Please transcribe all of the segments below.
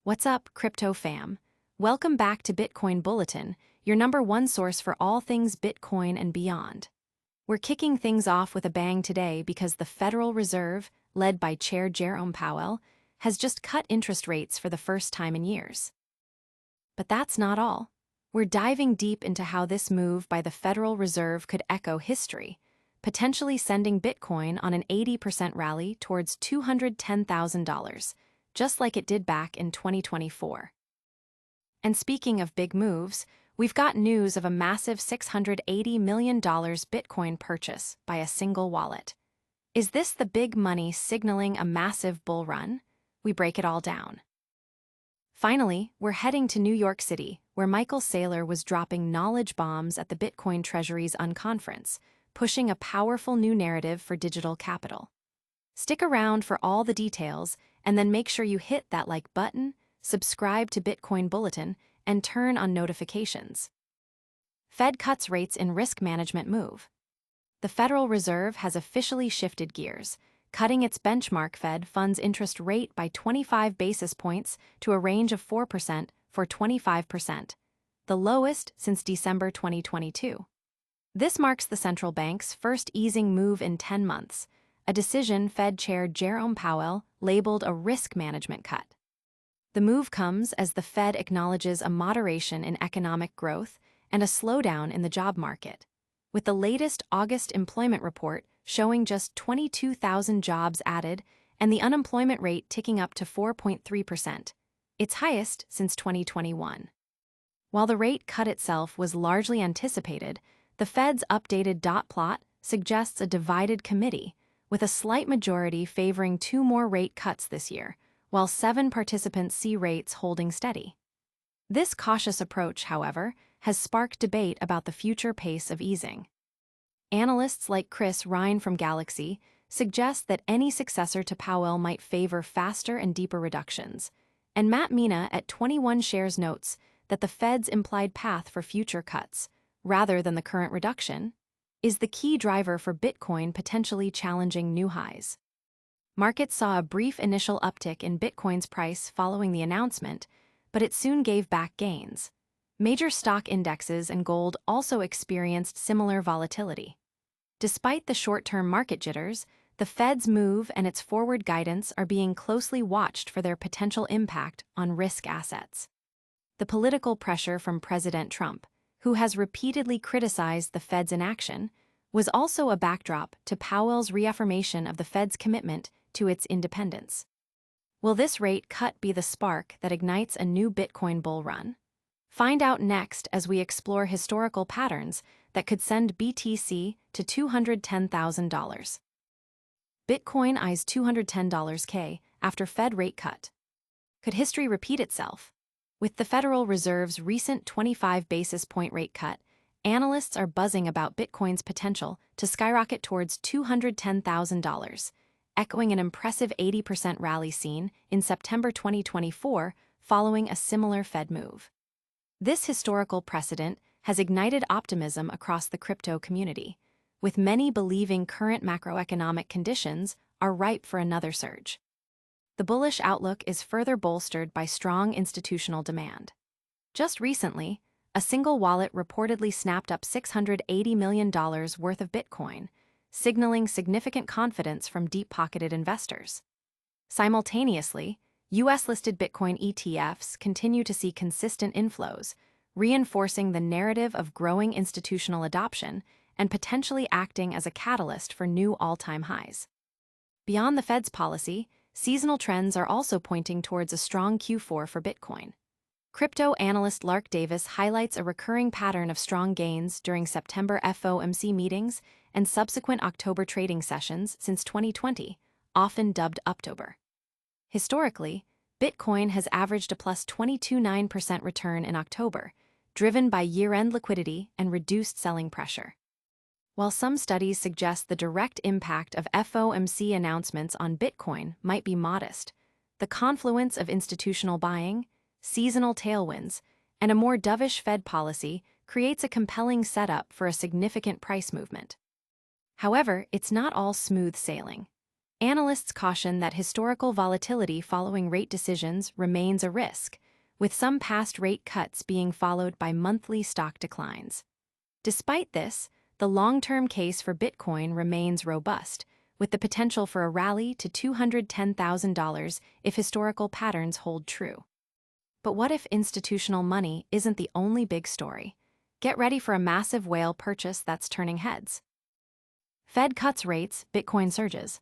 What's up, crypto fam? Welcome back to Bitcoin Bulletin, your #1 source for all things Bitcoin and beyond. We're kicking things off with a bang today because the Federal Reserve, led by Chair Jerome Powell, has just cut interest rates for the first time in years. But that's not all. We're diving deep into how this move by the Federal Reserve could echo history, potentially sending Bitcoin on an 80% rally towards $210,000, just like it did back in 2024. And speaking of big moves, we've got news of a massive $680 million Bitcoin purchase by a single wallet. Is this the big money signaling a massive bull run? We break it all down. Finally, we're heading to New York City, where Michael Saylor was dropping knowledge bombs at the Bitcoin Treasuries Unconference, pushing a powerful new narrative for digital capital. Stick around for all the details, and then make sure you hit that like button, subscribe to Bitcoin Bulletin, and turn on notifications. Fed cuts rates in risk management move. The Federal Reserve has officially shifted gears, cutting its benchmark Fed funds interest rate by 25 basis points to a range of 4% for 25%, the lowest since December 2022. This marks the central bank's first easing move in 10 months, a decision Fed Chair Jerome Powell labeled a risk management cut. The move comes as the Fed acknowledges a moderation in economic growth and a slowdown in the job market, with the latest August employment report showing just 22,000 jobs added and the unemployment rate ticking up to 4.3%, its highest since 2021. While the rate cut itself was largely anticipated, the Fed's updated dot plot suggests a divided committee, with a slight majority favoring 2 more rate cuts this year, while 7 participants see rates holding steady. This cautious approach, however, has sparked debate about the future pace of easing. Analysts like Chris Ryan from Galaxy suggest that any successor to Powell might favor faster and deeper reductions, and Matt Mina at 21 shares notes that the Fed's implied path for future cuts, rather than the current reduction, is the key driver for Bitcoin potentially challenging new highs. Markets saw a brief initial uptick in Bitcoin's price following the announcement, but it soon gave back gains. Major stock indexes and gold also experienced similar volatility. Despite the short-term market jitters, the Fed's move and its forward guidance are being closely watched for their potential impact on risk assets. The political pressure from President Trump, who has repeatedly criticized the Fed's inaction, was also a backdrop to Powell's reaffirmation of the Fed's commitment to its independence. Will this rate cut be the spark that ignites a new Bitcoin bull run? Find out next as we explore historical patterns that could send BTC to $210,000. Bitcoin eyes $210K after Fed rate cut. Could history repeat itself? With the Federal Reserve's recent 25 basis point rate cut, analysts are buzzing about Bitcoin's potential to skyrocket towards $210,000, echoing an impressive 80% rally seen in September 2024 following a similar Fed move. This historical precedent has ignited optimism across the crypto community, with many believing current macroeconomic conditions are ripe for another surge. The bullish outlook is further bolstered by strong institutional demand. Just recently, a single wallet reportedly snapped up $680 million worth of Bitcoin, signaling significant confidence from deep-pocketed investors. Simultaneously, U.S.-listed Bitcoin ETFs continue to see consistent inflows, reinforcing the narrative of growing institutional adoption and potentially acting as a catalyst for new all-time highs. Beyond the Fed's policy, seasonal trends are also pointing towards a strong Q4 for Bitcoin. Crypto analyst Lark Davis highlights a recurring pattern of strong gains during September FOMC meetings and subsequent October trading sessions since 2020, often dubbed Uptober. Historically, Bitcoin has averaged a plus 22.9% return in October, driven by year-end liquidity and reduced selling pressure. While some studies suggest the direct impact of FOMC announcements on Bitcoin might be modest, the confluence of institutional buying, seasonal tailwinds, and a more dovish Fed policy creates a compelling setup for a significant price movement. However, it's not all smooth sailing. Analysts caution that historical volatility following rate decisions remains a risk, with some past rate cuts being followed by monthly stock declines. Despite this, the long-term case for Bitcoin remains robust, with the potential for a rally to $210,000 if historical patterns hold true. But what if institutional money isn't the only big story? Get ready for a massive whale purchase that's turning heads. Fed cuts rates, Bitcoin surges.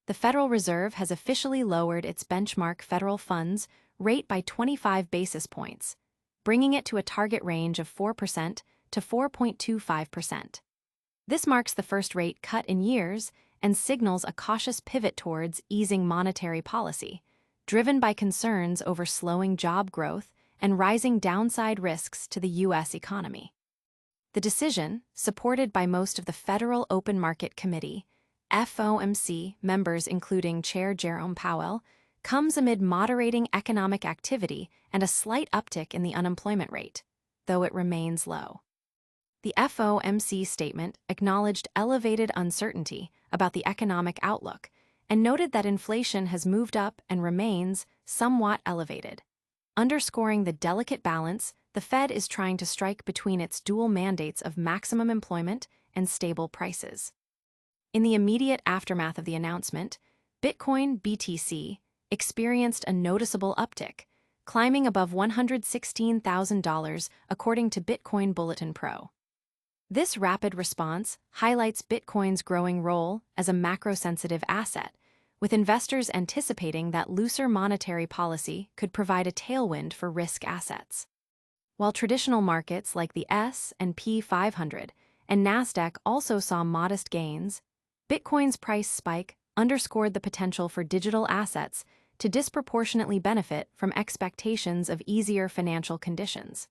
The Federal Reserve has officially lowered its benchmark federal funds rate by 25 basis points, bringing it to a target range of 4% to 4.25%. This marks the first rate cut in years and signals a cautious pivot towards easing monetary policy, driven by concerns over slowing job growth and rising downside risks to the U.S. economy. The decision, supported by most of the Federal Open Market Committee, FOMC members including Chair Jerome Powell, comes amid moderating economic activity and a slight uptick in the unemployment rate, though it remains low. The FOMC statement acknowledged elevated uncertainty about the economic outlook and noted that inflation has moved up and remains somewhat elevated. Underscoring the delicate balance the Fed is trying to strike between its dual mandates of maximum employment and stable prices. In the immediate aftermath of the announcement, Bitcoin BTC experienced a noticeable uptick, climbing above $116,000 according to Bitcoin Bulletin Pro. This rapid response highlights Bitcoin's growing role as a macro-sensitive asset, with investors anticipating that looser monetary policy could provide a tailwind for risk assets. While traditional markets like the S&P 500 and Nasdaq also saw modest gains, Bitcoin's price spike underscored the potential for digital assets to disproportionately benefit from expectations of easier financial conditions.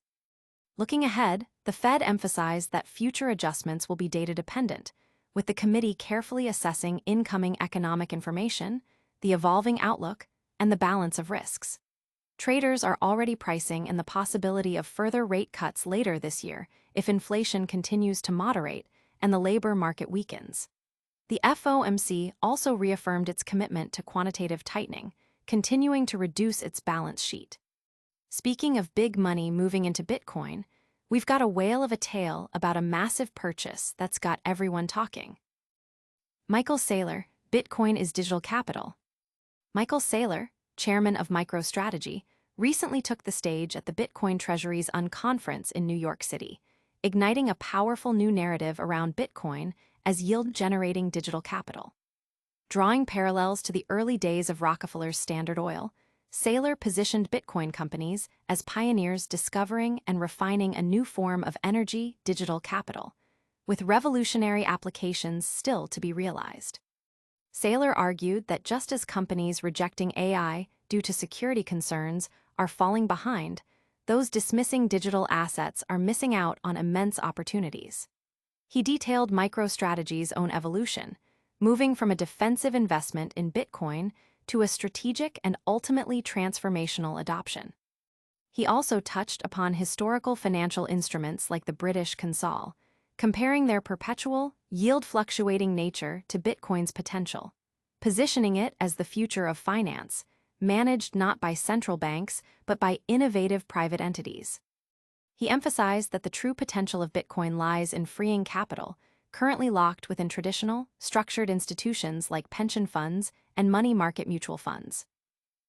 Looking ahead, the Fed emphasized that future adjustments will be data-dependent, with the committee carefully assessing incoming economic information, the evolving outlook, and the balance of risks. Traders are already pricing in the possibility of further rate cuts later this year if inflation continues to moderate and the labor market weakens. The FOMC also reaffirmed its commitment to quantitative tightening, continuing to reduce its balance sheet. Speaking of big money moving into Bitcoin, we've got a whale of a tale about a massive purchase that's got everyone talking. Michael Saylor, Bitcoin is digital capital. Michael Saylor, chairman of MicroStrategy, recently took the stage at the Bitcoin Treasuries Unconference in New York City, igniting a powerful new narrative around Bitcoin as yield-generating digital capital. Drawing parallels to the early days of Rockefeller's Standard Oil, Saylor positioned Bitcoin companies as pioneers discovering and refining a new form of energy digital capital, with revolutionary applications still to be realized. Saylor argued that just as companies rejecting AI due to security concerns are falling behind, those dismissing digital assets are missing out on immense opportunities. He detailed MicroStrategy's own evolution, moving from a defensive investment in Bitcoin to a strategic and ultimately transformational adoption. He also touched upon historical financial instruments like the British Consol, comparing their perpetual, yield-fluctuating nature to Bitcoin's potential, positioning it as the future of finance, managed not by central banks but by innovative private entities. He emphasized that the true potential of Bitcoin lies in freeing capital, currently locked within traditional, structured institutions like pension funds and money market mutual funds.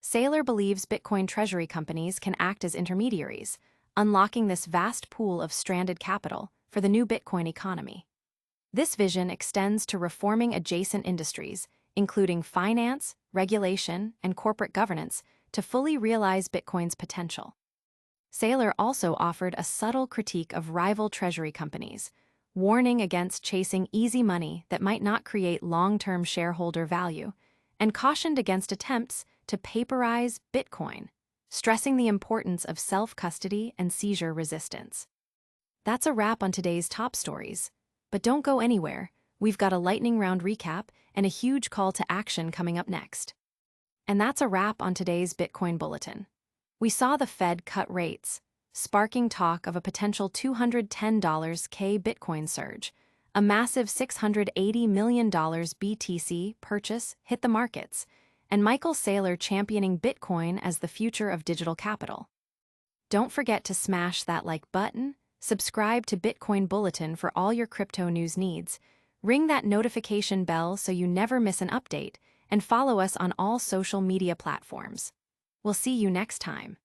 Saylor believes Bitcoin treasury companies can act as intermediaries, unlocking this vast pool of stranded capital for the new Bitcoin economy. This vision extends to reforming adjacent industries, including finance, regulation, and corporate governance, to fully realize Bitcoin's potential. Saylor also offered a subtle critique of rival treasury companies, warning against chasing easy money that might not create long-term shareholder value, and cautioned against attempts to paperize Bitcoin, stressing the importance of self-custody and seizure resistance. That's a wrap on today's top stories. But don't go anywhere, we've got a lightning round recap and a huge call to action coming up next. And that's a wrap on today's Bitcoin Bulletin. We saw the Fed cut rates, sparking talk of a potential $210K Bitcoin surge, A massive $680 million BTC purchase hit the markets, and Michael Saylor championing Bitcoin as the future of digital capital. Don't forget to smash that like button, subscribe to Bitcoin Bulletin for all your crypto news needs, ring that notification bell so you never miss an update, and follow us on all social media platforms. We'll see you next time.